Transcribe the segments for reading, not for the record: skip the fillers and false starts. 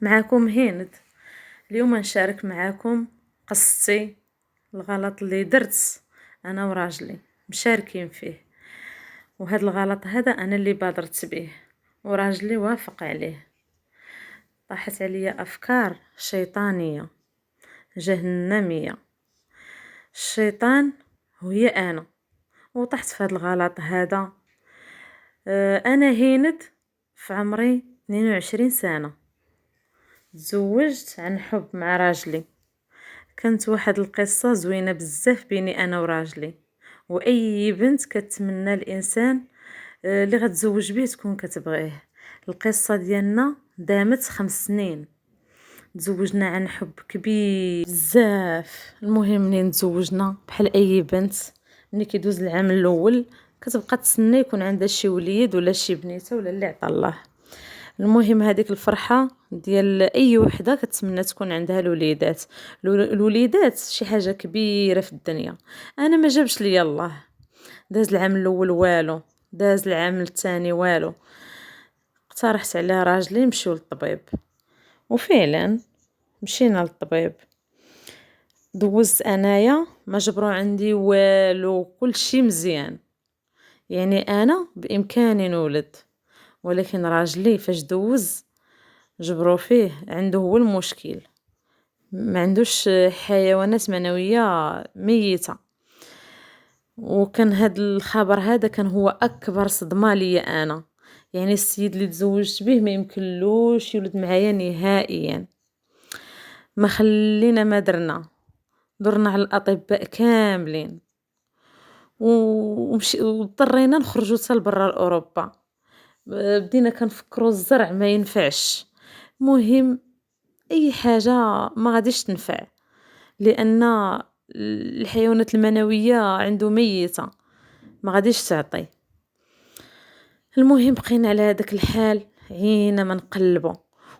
معاكم هند. اليوم نشارك معاكم قصتي، الغلط اللي درت انا وراجلي مشاركين فيه. وهذا الغلط هذا انا اللي بادرت به وراجلي وافق عليه. طاحت عليا افكار شيطانية جهنمية. الشيطان هي انا، وطحت في هذا الغلط هذا. انا هند، في عمري 22 سنة، تزوجت عن حب مع راجلي. كانت واحد القصة زوينة بزاف بيني انا وراجلي، واي بنت كتمنى الانسان اللي غتزوج به تكون كتبغيه. القصة ديالنا دامت 5 سنين، تزوجنا عن حب كبير بزاف. المهم منين تزوجنا بحال اي بنت، ملي كيدوز العام الاول كتبقى تسنى يكون عندها شي وليد ولا شي بنيته ولا اللي عطا الله. المهم هذيك الفرحة ديال اي وحده كتمنى تكون عندها الوليدات. الوليدات شي حاجه كبيره في الدنيا. انا ما جابش ليا الله، داز العام الاول والو، داز العام الثاني والو. اقترحت على راجلي نمشيو للطبيب، وفعلا مشينا للطبيب. دوزت انايا ما جبروا عندي والو، كل شي مزيان. يعني انا بامكاني نولد، ولكن راجلي فاش دوز جبروا فيه عنده هو المشكل، ما عندوش حيوانات منوية ميتة. وكان هاد الخبر هذا كان هو اكبر صدمة ليا انا. يعني السيد اللي تزوجت به ما يمكنلوش يولد معايا نهائيا. ما خلينا ما درنا على الاطباء كاملين، واضطرينا نخرجوا حتى لبرا اوروبا. بدينا كنفكروا الزرع ما ينفعش. مهم اي حاجه ما غاديش تنفع، لان الحيوانات المنويه عنده ميته، ما غاديش تعطي. المهم بقينا على هذاك الحال، عينا ما نقلبوا،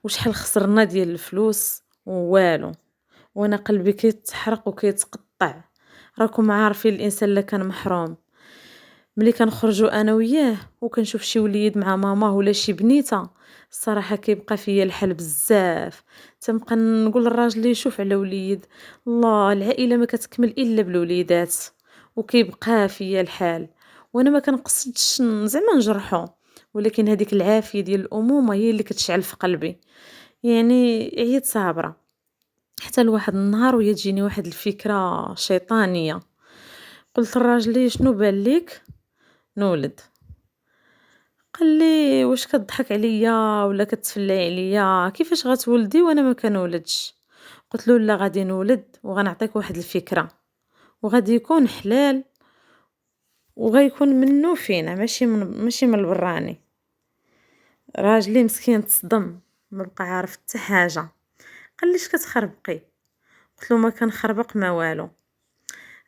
وشحال خسرنا ديال الفلوس والو. وانا قلبي كيتحرق وكيتقطع. راكم عارفين الانسان اللي كان محروم، ملي كنخرجوا انا وياه وكنشوف شي وليد مع ماما ولا شي بنيته، الصراحه كيبقى فيا الحال بزاف. تنبقى نقول للراجل اللي يشوف على وليد، الله العائله ما كتكمل الا بالوليدات. وكيبقى فيا الحال، وانا ما كنقصدش زعما نجرحو، ولكن هذيك العافيه ديال الامومه هي اللي كتشعل في قلبي. يعني عييت صابره حتى لواحد النهار وهي تجيني واحد الفكره شيطانيه. قلت لراجلي شنو بان ليك نولد؟ قال لي واش كتضحك عليا ولا كتفلي عليا؟ كيفاش غتولدي وانا ما كنولدش؟ قلت له لا، غادي نولد وغنعطيك واحد الفكره، وغادي يكون حلال، وغيكون منه فينا ماشي من البراني. راجلي مسكين تصدم، ما بقى عارف حتى حاجه. قال لي اش كتخربقي؟ قلت له ما كنخربق ما والو،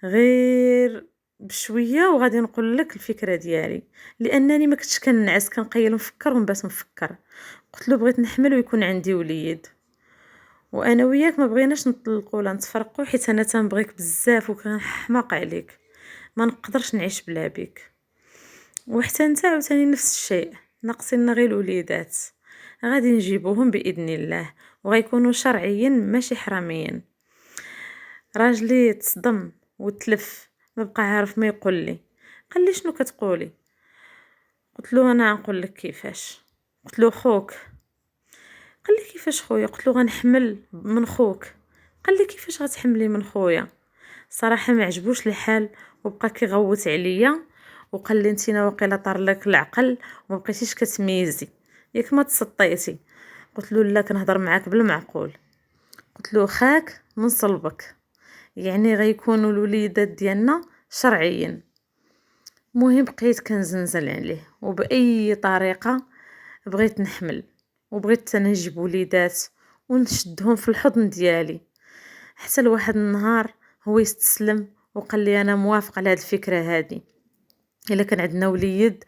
غير بشويه وغادي نقول لك الفكره ديالي. لانني ما كنتش كنعس، كنقيل نفكر ونبات نفكر. قلت له بغيت نحمل ويكون عندي وليد، وانا وياك ما بغيناش نطلقوا ولا نتفرقوا، حيت انا تنبغيك بزاف وكنحماق عليك، ما نقدرش نعيش بلا بيك. وحتى انت عاوتاني نفس الشيء، ناقصين غير الوليدات، غادي نجيبوهم باذن الله، وغيكونوا شرعيين ماشي حراميين. راجلي تصدم وتلف، ما بقى عارف ما يقول لي. قال لي شنو كتقولي؟ قلت له انا نقول لك كيفاش. قلت له خوك. قال لي كيفاش خويا؟ قلت له غنحمل من خوك. قال لي كيفاش غتحملي من خويا؟ صراحه ما عجبوش الحال، وبقى كيغوت عليا، وقال لي انت واقيلا طار لك العقل وما بقيتيش كتميزي، ياك ما تسطيتي. قلت له لا، كنهضر معاك بالمعقول. قلت له خاك من صلبك، يعني غيكونوا الوليدات ديالنا شرعيين. مهم بقيت كنزنزل عليه، وباي طريقه بغيت نحمل، وبغيت انا نجيب وليدات ونشدهم في الحضن ديالي. حتى لواحد النهار هو يستسلم وقال لي انا موافق على هذه الفكره هذه. الا كان عندنا وليد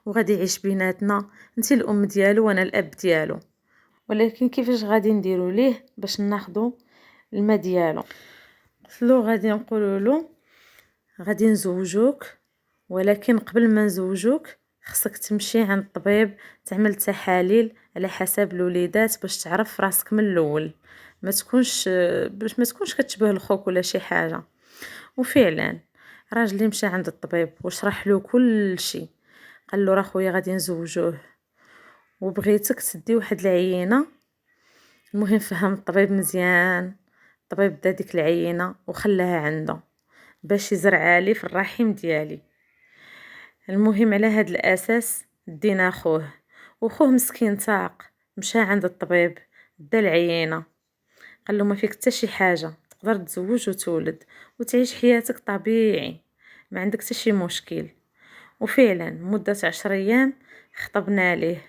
وغادي يعيش بيناتنا، انت الام ديالو وانا الاب ديالو، ولكن كيفاش غادي نديروا ليه باش ناخذوا الماء ديالو؟ قلت له غادي نقولوا له غادي نزوجوك، ولكن قبل ما نزوجوك خصك تمشي عند الطبيب تعمل تحاليل على حسب الوليدات باش تعرف راسك من الاول، ما تكونش باش ما تكونش كتشبه لخوك ولا شي حاجه. وفعلا راجلي مشى عند الطبيب وشرح له كل شيء، قال له راه خويا غادي نزوجوه وبغيتك تدي واحد العينه. المهم فهم الطبيب مزيان، الطبيب دا ديك العينه وخلاها عنده باش يزرعها لي في الرحم ديالي. المهم على هاد الاساس دينا خوه، وخوه مسكين تاق مشى عند الطبيب دا العينه، قال له ما فيك حتى شي حاجه، تقدر تزوج وتولد وتعيش حياتك طبيعي، ما عندك حتى شي مشكل. وفعلا مده 10 ايام خطبنا ليه،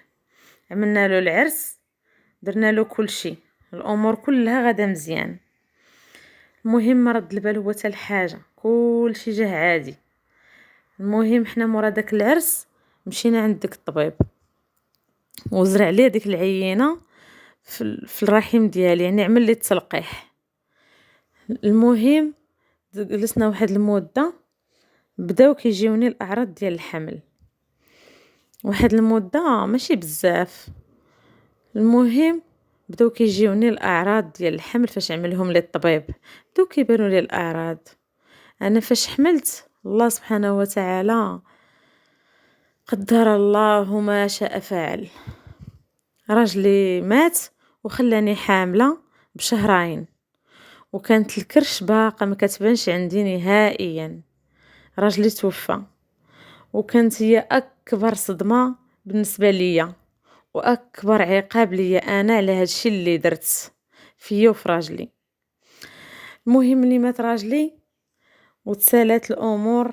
عملنا له العرس، درنا له كل شيء، الامور كلها غادا مزيان. المهم ما رد البال هو حتى الحاجه، كل شيء جاه عادي. المهم حنا مورا داك العرس مشينا عند ديك الطبيب وزرع ليه ديك العينه في الرحم ديالي، يعني عمل لي التلقيح. المهم جلسنا واحد المده بداو كيجيوني الاعراض ديال الحمل، واحد المده ماشي بزاف. المهم بداو كيجيوني الاعراض ديال الحمل فاش عملهم لي الطبيب، بداو كيبانوا لي الاعراض. انا فاش حملت الله سبحانه وتعالى قدر الله ما شاء فعل، راجلي مات وخلاني حامله بشهرين، وكانت الكرش باقه ما كتبانش عندي نهائيا. راجلي توفى، وكانت هي اكبر صدمه بالنسبه ليا واكبر عقاب ليا انا على هادشي اللي درت فيا وفي راجلي. المهم ملي مات راجلي وتسالات الامور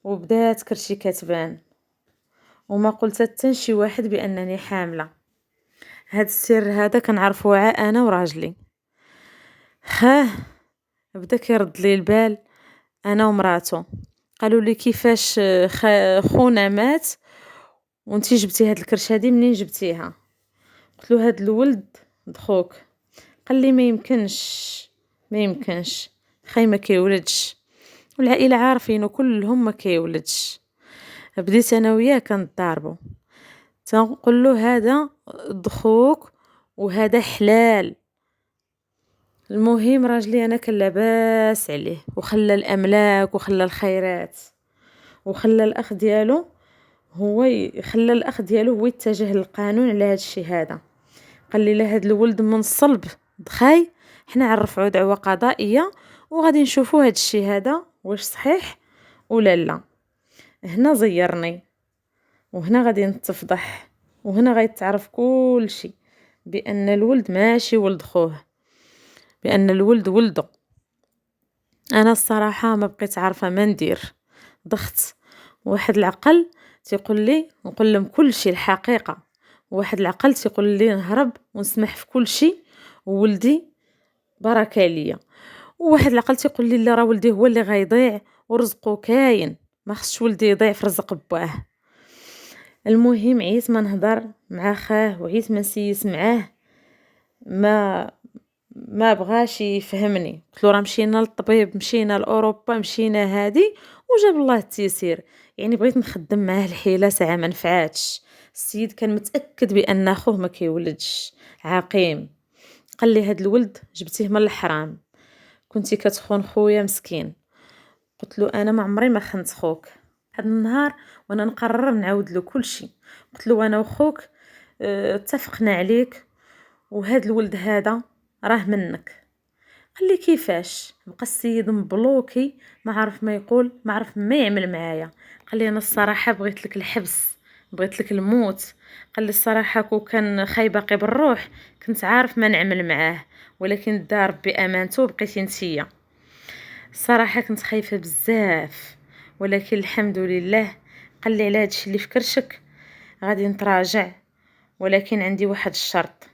وبدات كرشي كتبان، وما قلت حتى شي واحد بانني حامله. هاد السر هذا كنعرفوه انا وراجلي. خاه بدا كيرد لي البال انا ومراتو، قالوا لي كيفاش خونا مات وانتي جبتي هاد الكرش هادي منين جبتيها؟ قلت له هاد الولد دخوك. قال لي ما يمكنش ما يمكنش، خاي ما كيولدش، والعائله عارفين كلهم ما كيولدش. بديت انا وياه كنضاربوا، تنقول له هذا دخوك وهذا حلال. المهم راجلي انا كان لاباس عليه وخلى الاملاك وخلى الخيرات، وخلى الاخ ديالو خلى الاخ ديالو هو يتجه للقانون على هذا الشيء هذا. قال لي لا هاد الولد من الصلب دخاي حنا غنرفعوا دعوى قضائيه وغادي نشوفوا هاد الشيء هذا واش صحيح ولا لا. هنا زيرني، وهنا غادي نتفضح، وهنا غيتعرف كل شيء بان الولد ماشي ولد خوه، بان الولد ولده. انا الصراحه ما بقيت عارفه ما ندير، ضغط واحد العقل تيقول لي نقول لهم كل شيء الحقيقه، واحد العقل تيقول لي نهرب ونسمح في كل شيء وولدي بركه ليا، وواحد العقل تيقول لي لا راه ولدي هو اللي غيضيع ورزقه كاين، ما خصش ولدي يضيع في رزق باه. المهم عييت ما نهضر مع خاه وعييت ما نسيس معاه، ما بغاش يفهمني. قلت له راه مشينا للطبيب، مشينا لاوروبا، مشينا هادي وجاب الله التيسير. يعني بغيت نخدم معاه الحيله ساعه ما نفعاتش. السيد كان متاكد بان اخوه ما كيولدش، عقيم. قال لي هاد الولد جبتيه من الحرام، كنتي كتخون خويا مسكين. قلت له انا ما عمري ما خنت خوك. هاد النهار وانا نقرر نعاود له كل شيء، قلت له انا وخوك اتفقنا عليك، وهاد الولد هذا راه منك. قال لي كيفاش؟ بقى السيد مبلوكي، ما عارف ما يقول، ما عارف ما يعمل معايا. قال لي انا الصراحه بغيت لك الحبس، بغيت لك الموت. قال لي الصراحه كون كان خاي باقي بالروح كنت عارف ما نعمل معاه، ولكن الدار بامانته بقيتي نتيا. الصراحه كنت خايفه بزاف، ولكن الحمد لله. قال لي على هادشي اللي في كرشك غادي نتراجع، ولكن عندي واحد الشرط.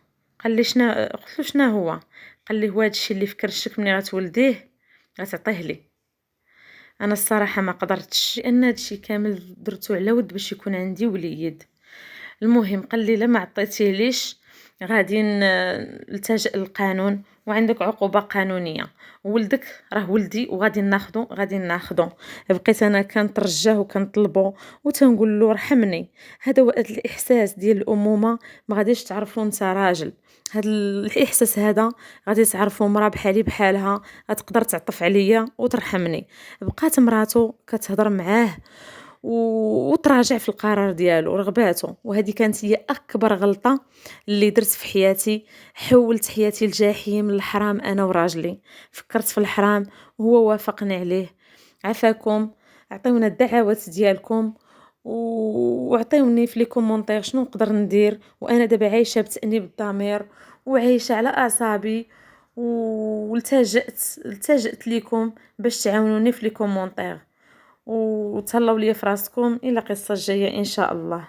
قال لي شنا؟ قلت له شنا هو؟ قال لي هو هادشي اللي في كرشك ملي غتولديه غتعطيه لي. انا الصراحه ما قدرتش، لان هادشي كامل درتو على ود باش يكون عندي وليد. المهم قال لي لا ما عطيتيه ليش غادي نلتجئ للقانون وعندك عقوبة قانونية، ولدك راه ولدي وغادي ناخدو، غادي ناخدو، بقيت أنا كنترجاه وكنطلبو وتنقول له رحمني، هاد الإحساس ديال الأمومة ما غاديش تعرفو نتا راجل، هاد الإحساس هذا غادي تعرفو مرا بحالي بحالها غتقدر تعطف عليا وترحمني، بقات مراتو كتهضر معاه وتراجع في القرار ديالو رغباتو، وهذه كانت هي أكبر غلطة اللي درت في حياتي، حولت حياتي لجحيم للحرام أنا وراجلي، فكرت في الحرام وهو وافقني عليه، عافاكم، عطيونا الدعوات ديالكم وعطيوني في لي كومونتير شنو نقدر ندير، وأنا دابا عايشة بتأنيب الضمير وعايشة على أعصابي لتجأت ليكم باش تعاونوني في لي كومونتير. وتهلاو ليا في راسكم، إلى قصة جاية إن شاء الله.